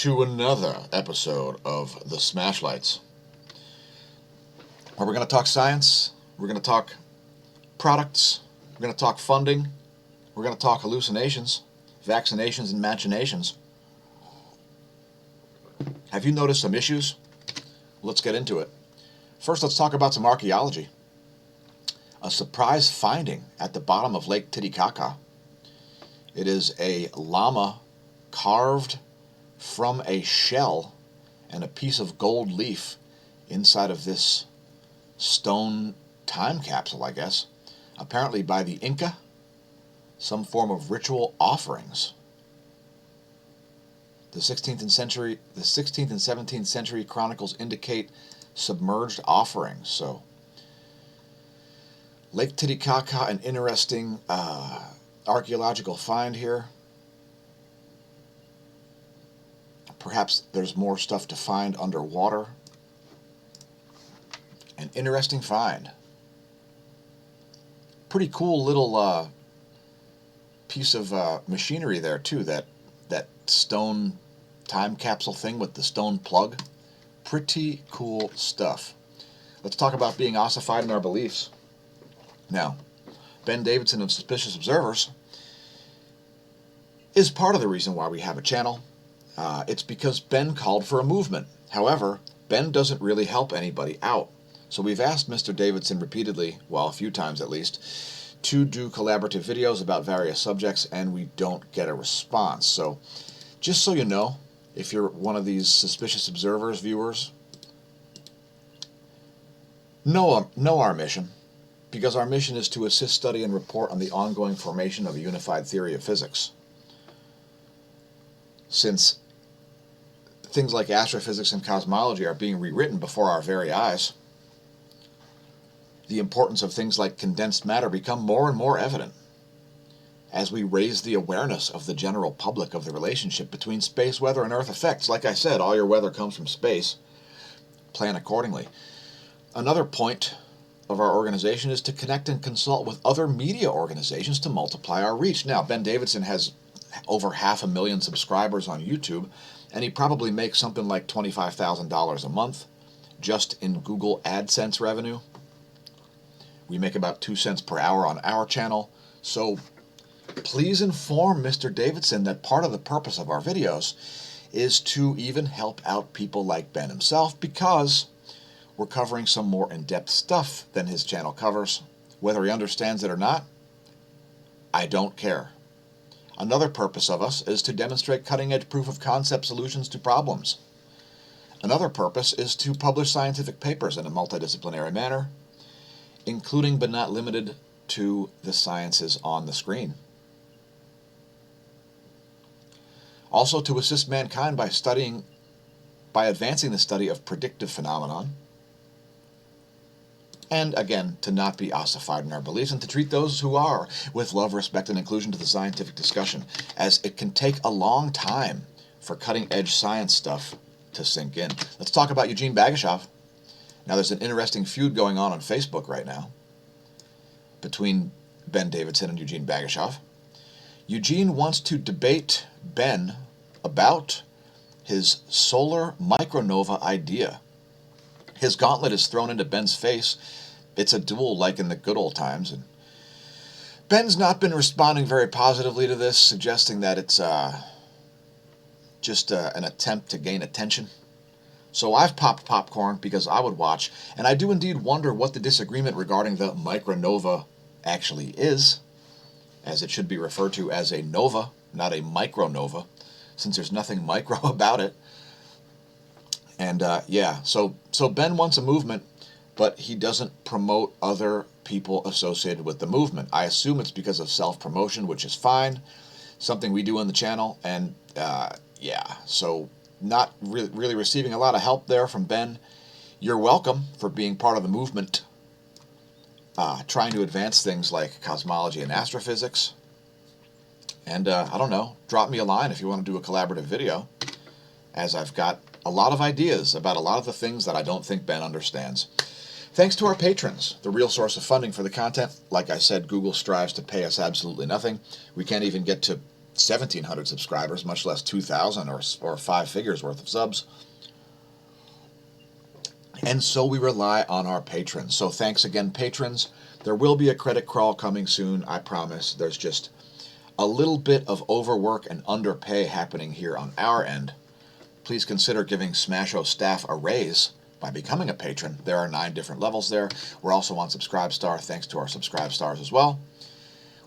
to another episode of the Smashlights, where we're going to talk science, we're going to talk products, we're going to talk funding, we're going to talk hallucinations, vaccinations, and machinations. Have you noticed some issues? Let's get into it. First, let's talk about some archaeology. A surprise finding at the bottom of Lake Titicaca. It is a llama carved from a shell and a piece of gold leaf inside of this stone time capsule, I guess, apparently by the Inca, some form of ritual offerings. The 16th and 17th century chronicles indicate submerged offerings. So, Lake Titicaca, an interesting archaeological find here. Perhaps there's more stuff to find underwater. An interesting find. Pretty cool little piece of machinery there too. That stone time capsule thing with the stone plug. Pretty cool stuff. Let's talk about being ossified in our beliefs. Now, Ben Davidson of Suspicious Observers is part of the reason why we have a channel. It's because Ben called for a movement. However, Ben doesn't really help anybody out. So we've asked Mr. Davidson repeatedly, well, a few times at least, to do collaborative videos about various subjects, and we don't get a response. So, just so you know, if you're one of these Suspicious Observers viewers, know our mission, because our mission is to assist, study, and report on the ongoing formation of a unified theory of physics. Since things like astrophysics and cosmology are being rewritten before our very eyes, the importance of things like condensed matter become more and more evident as we raise the awareness of the general public of the relationship between space weather and Earth effects. Like I said, all your weather comes from space. Plan accordingly. Another point of our organization is to connect and consult with other media organizations to multiply our reach. Now, Ben Davidson has over 500,000 subscribers on YouTube, and he probably makes something like $25,000 a month just in Google AdSense revenue. We make about 2 cents per hour on our channel. So please inform Mr. Davidson that part of the purpose of our videos is to even help out people like Ben himself, because we're covering some more in-depth stuff than his channel covers. Whether he understands it or not, I don't care. Another purpose of us is to demonstrate cutting-edge proof-of-concept solutions to problems. Another purpose is to publish scientific papers in a multidisciplinary manner, including but not limited to the sciences on the screen. Also, to assist mankind by advancing the study of predictive phenomenon, and again, to not be ossified in our beliefs, and to treat those who are with love, respect, and inclusion to the scientific discussion, as it can take a long time for cutting-edge science stuff to sink in. Let's talk about Eugene Bagashov. Now, there's an interesting feud going on Facebook right now between Ben Davidson and Eugene Bagashov. Eugene wants to debate Ben about his solar micronova idea. His gauntlet is thrown into Ben's face. It's a duel like in the good old times. And Ben's not been responding very positively to this, suggesting that it's just an attempt to gain attention. So I've popped popcorn because I would watch, and I do indeed wonder what the disagreement regarding the micronova actually is, as it should be referred to as a nova, not a micronova, since there's nothing micro about it. And so Ben wants a movement, but he doesn't promote other people associated with the movement. I assume it's because of self-promotion, which is fine, something we do on the channel, and so not really receiving a lot of help there from Ben. You're welcome for being part of the movement, trying to advance things like cosmology and astrophysics. And I don't know, drop me a line if you want to do a collaborative video, as I've got a lot of ideas about a lot of the things that I don't think Ben understands. Thanks to our patrons, the real source of funding for the content. Like I said, Google strives to pay us absolutely nothing. We can't even get to 1,700 subscribers, much less 2,000 or 5 figures worth of subs. And so we rely on our patrons. So thanks again, patrons. There will be a credit crawl coming soon, I promise. There's just a little bit of overwork and underpay happening here on our end. Please consider giving smAsho staff a raise by becoming a patron. There are 9 different levels there. We're also on Subscribestar, thanks to our Subscribestars as well.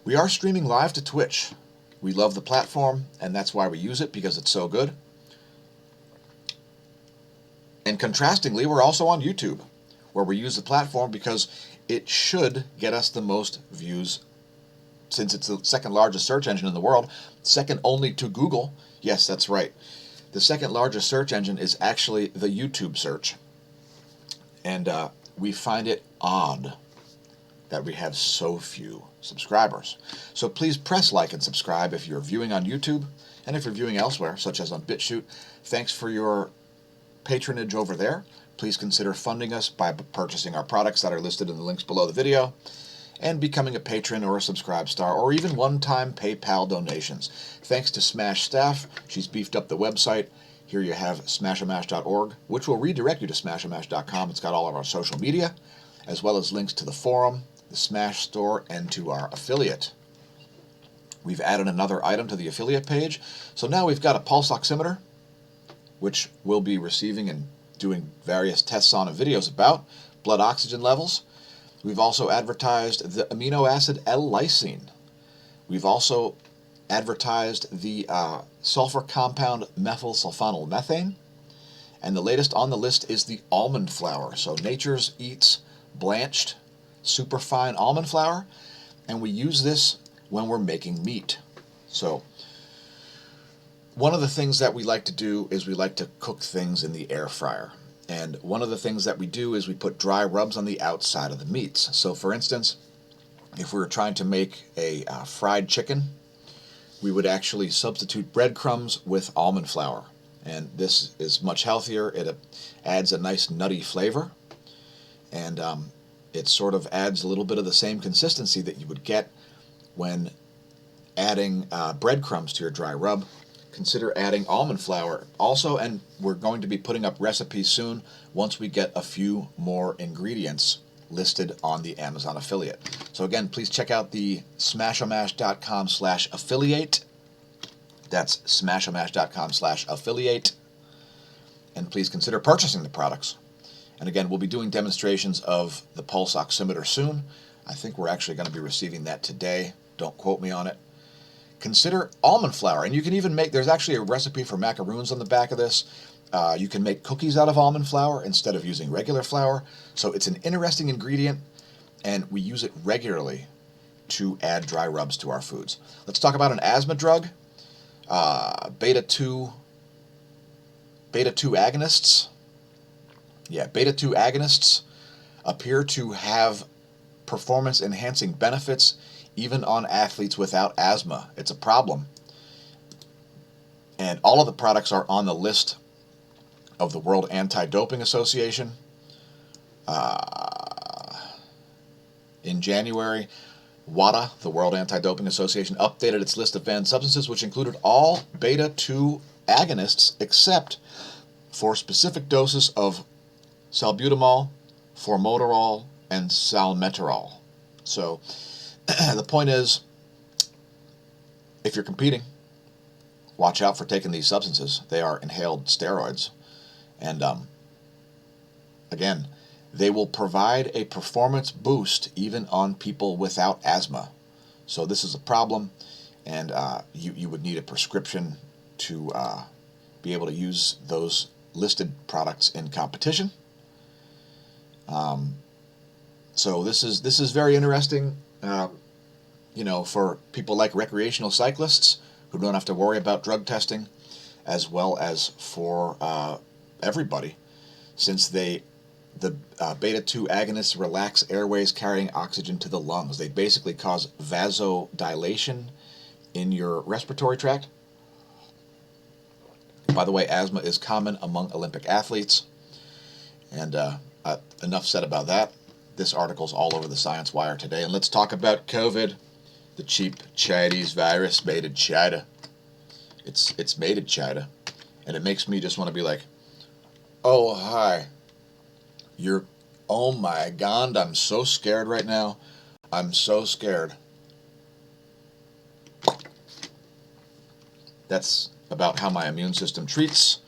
We are streaming live to Twitch. We love the platform, and that's why we use it, because it's so good. And contrastingly, we're also on YouTube, where we use the platform because it should get us the most views, since it's the second largest search engine in the world, second only to Google. Yes, that's right. The second largest search engine is actually the YouTube search. And we find it odd that we have so few subscribers. So please press like and subscribe if you're viewing on YouTube, and if you're viewing elsewhere, such as on BitChute. Thanks for your patronage over there. Please consider funding us by purchasing our products that are listed in the links below the video, and becoming a patron or a Subscribestar, or even one-time PayPal donations. Thanks to Smash staff, she's beefed up the website. Here you have smashomash.org, which will redirect you to smashomash.com. It's got all of our social media, as well as links to the forum, the Smash store, and to our affiliate. We've added another item to the affiliate page. So now we've got a pulse oximeter, which we'll be receiving and doing various tests on and videos about, blood oxygen levels. We've also advertised the amino acid L-lysine. We've also advertised the sulfur compound methylsulfonylmethane. And the latest on the list is the almond flour. So Nature's eats blanched, superfine almond flour, and we use this when we're making meat. So one of the things that we like to do is we like to cook things in the air fryer. And one of the things that we do is we put dry rubs on the outside of the meats. So for instance, if we were trying to make a fried chicken, we would actually substitute breadcrumbs with almond flour. And this is much healthier. It adds a nice nutty flavor. And it sort of adds a little bit of the same consistency that you would get when adding breadcrumbs to your dry rub. Consider adding almond flour also, and we're going to be putting up recipes soon once we get a few more ingredients listed on the Amazon affiliate. So again, please check out the smashomash.com/affiliate. That's smashomash.com/affiliate. And please consider purchasing the products. And again, we'll be doing demonstrations of the pulse oximeter soon. I think we're actually going to be receiving that today. Don't quote me on it. Consider almond flour, and you can even make, there's actually a recipe for macaroons on the back of this. You can make cookies out of almond flour instead of using regular flour. So it's an interesting ingredient, and we use it regularly to add dry rubs to our foods. Let's talk about an asthma drug. Beta-2 agonists. Yeah, beta-2 agonists appear to have performance-enhancing benefits even on athletes without asthma. It's a problem. And all of the products are on the list of the World Anti-Doping Association. In January, WADA, the World Anti-Doping Association, updated its list of banned substances, which included all beta-2 agonists except for specific doses of salbutamol, formoterol, and salmeterol. So the point is, if you're competing, watch out for taking these substances. They are inhaled steroids. And again, they will provide a performance boost even on people without asthma. So this is a problem, and you would need a prescription to be able to use those listed products in competition. So this is very interesting, for people like recreational cyclists who don't have to worry about drug testing, as well as for everybody, since the beta-2 agonists relax airways carrying oxygen to the lungs. They basically cause vasodilation in your respiratory tract. By the way, asthma is common among Olympic athletes. And enough said about that. This article's all over the Science Wire today. And let's talk about COVID, the cheap Chinese virus made in China. It's made in China, and it makes me just want to be like, oh hi, you're, oh my God, I'm so scared right now. I'm so scared. That's about how my immune system treats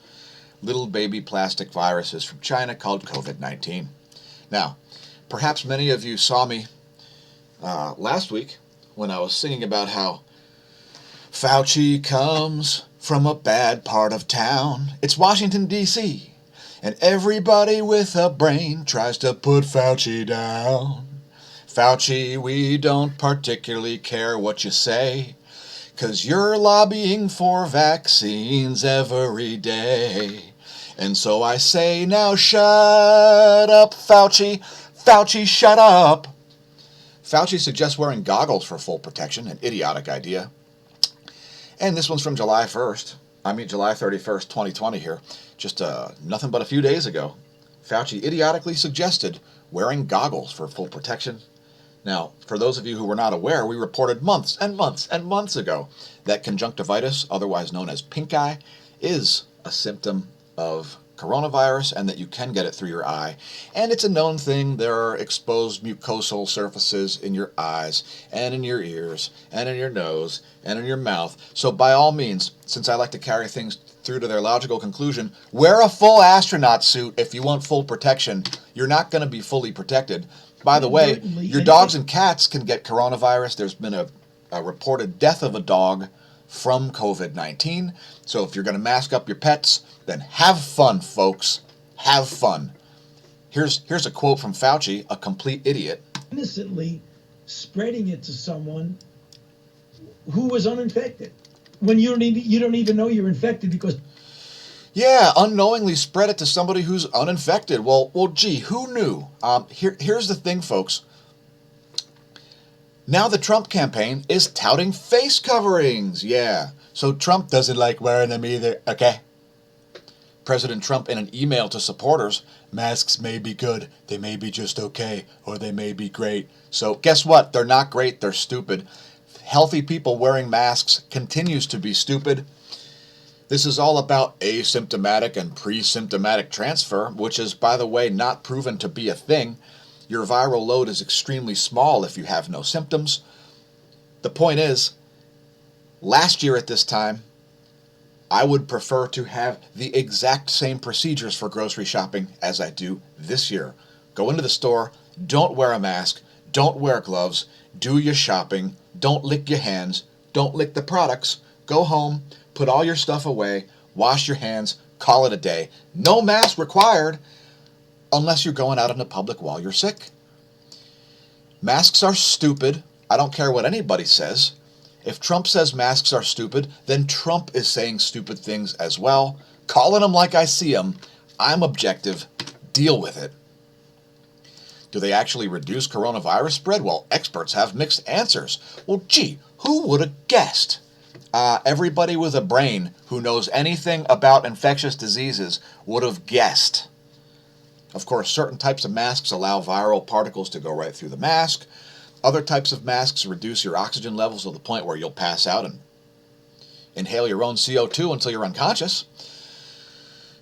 little baby plastic viruses from China called COVID-19. Now, perhaps many of you saw me last week when I was singing about how Fauci comes from a bad part of town. It's Washington, D.C., and everybody with a brain tries to put Fauci down. Fauci, we don't particularly care what you say, 'cause you're lobbying for vaccines every day. And so I say, now shut up, Fauci. Fauci, shut up. Fauci suggests wearing goggles for full protection, an idiotic idea. And this one's from July 31st, 2020 here. Just nothing but a few days ago. Fauci idiotically suggested wearing goggles for full protection. Now, for those of you who were not aware, we reported months and months and months ago that conjunctivitis, otherwise known as pink eye, is a symptom of coronavirus and that you can get it through your eye. And it's a known thing. There are exposed mucosal surfaces in your eyes and in your ears and in your nose and in your mouth. So by all means, since I like to carry things through to their logical conclusion, wear a full astronaut suit if you want full protection. You're not going to be fully protected. By the way, your dogs and cats can get coronavirus. There's been a reported death of a dog from COVID-19. So if you're going to mask up your pets, then have fun, folks. Have fun. Here's a quote from Fauci, a complete idiot. Innocently spreading it to someone who was uninfected when you don't even know you're infected because. Yeah, unknowingly spread it to somebody who's uninfected. Well, gee, who knew? Here's the thing, folks. Now the Trump campaign is touting face coverings. Yeah, so Trump doesn't like wearing them either, okay? President Trump in an email to supporters, masks may be good, they may be just okay, or they may be great. So guess what? They're not great, they're stupid. Healthy people wearing masks continues to be stupid. This is all about asymptomatic and pre-symptomatic transfer, which is, by the way, not proven to be a thing. Your viral load is extremely small if you have no symptoms. The point is, last year at this time, I would prefer to have the exact same procedures for grocery shopping as I do this year. Go into the store, don't wear a mask, don't wear gloves, do your shopping, don't lick your hands, don't lick the products, go home, put all your stuff away, wash your hands, call it a day. No mask required unless you're going out in the public while you're sick. Masks are stupid. I don't care what anybody says. If Trump says masks are stupid, then Trump is saying stupid things as well. Calling them like I see them. I'm objective. Deal with it. Do they actually reduce coronavirus spread? Well, experts have mixed answers. Well, gee, who would have guessed? Everybody with a brain who knows anything about infectious diseases would have guessed. Of course, certain types of masks allow viral particles to go right through the mask. Other types of masks reduce your oxygen levels to the point where you'll pass out and inhale your own CO2 until you're unconscious.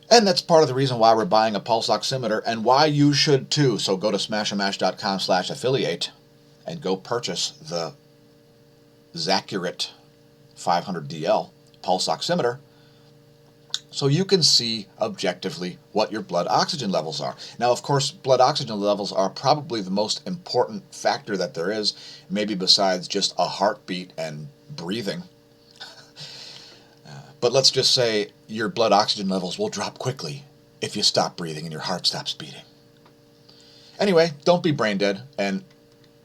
And that's part of the reason why we're buying a pulse oximeter and why you should too. So go to smashomash.com/affiliate and go purchase the Vaccinate 500DL pulse oximeter so you can see objectively what your blood oxygen levels are. Now, of course, blood oxygen levels are probably the most important factor that there is, maybe besides just a heartbeat and breathing. But let's just say your blood oxygen levels will drop quickly if you stop breathing and your heart stops beating. Anyway, don't be brain dead and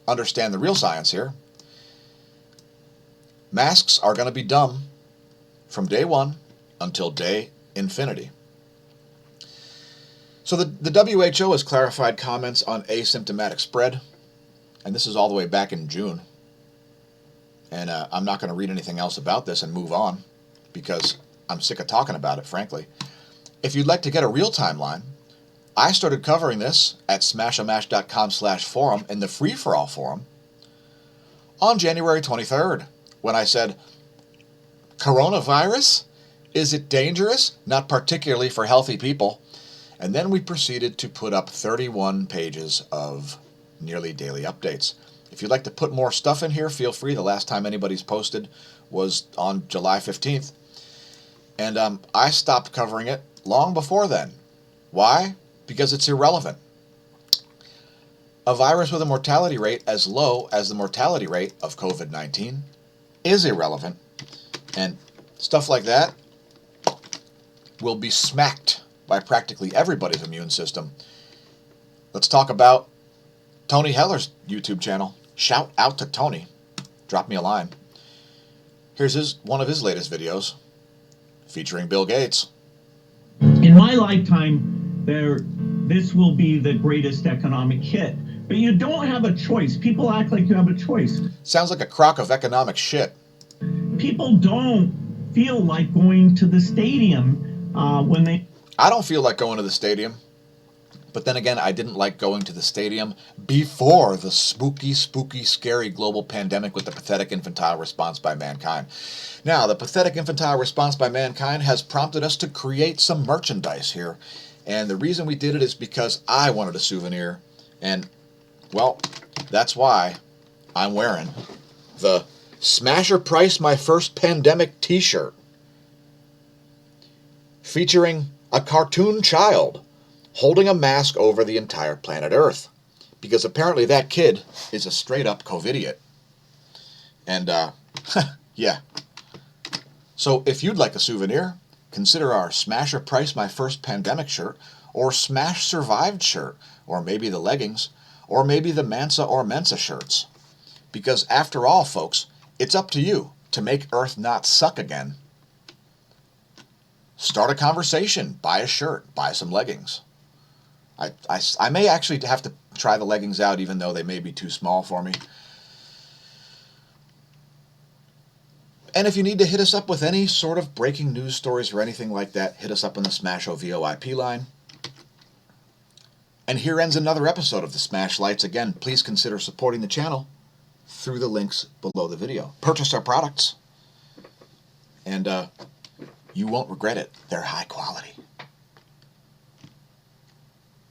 understand the real science here. Masks are going to be dumb from day one until day infinity. So the WHO has clarified comments on asymptomatic spread, and this is all the way back in June. And I'm not going to read anything else about this and move on because I'm sick of talking about it, frankly. If you'd like to get a real timeline, I started covering this at smashomash.com/forum in the free-for-all forum on January 23rd, when I said, Coronavirus? Is it dangerous? Not particularly for healthy people. And then we proceeded to put up 31 pages of nearly daily updates. If you'd like to put more stuff in here, feel free. The last time anybody's posted was on July 15th. And I stopped covering it long before then. Why? Because it's irrelevant. A virus with a mortality rate as low as the mortality rate of COVID-19 is irrelevant. And stuff like that will be smacked by practically everybody's immune system. Let's talk about Tony Heller's YouTube channel. Shout out to Tony. Drop me a line. Here's one of his latest videos featuring Bill Gates. In my lifetime, this will be the greatest economic hit. But you don't have a choice. People act like you have a choice. Sounds like a crock of economic shit. People don't feel like going to the stadium when they... I don't feel like going to the stadium. But then again, I didn't like going to the stadium before the spooky, scary global pandemic with the pathetic infantile response by mankind. Now, the pathetic infantile response by mankind has prompted us to create some merchandise here. And the reason we did it is because I wanted a souvenir. And, well, that's why I'm wearing the Smasher Price My First Pandemic t-shirt featuring a cartoon child holding a mask over the entire planet Earth. Because apparently that kid is a straight-up COVIDiot. And, yeah. So if you'd like a souvenir, consider our Smasher Price My First Pandemic shirt, or Smash Survived shirt, or maybe the leggings, or maybe the Mansa or Mensa shirts. Because after all, folks, it's up to you to make Earth not suck again. Start a conversation, buy a shirt, buy some leggings. I may actually have to try the leggings out, even though they may be too small for me. And if you need to hit us up with any sort of breaking news stories or anything like that, hit us up on the smAsho VoIP line. And here ends another episode of the Smashlights. Again, please consider supporting the channel through the links below the video. Purchase our products, and you won't regret it. They're high quality.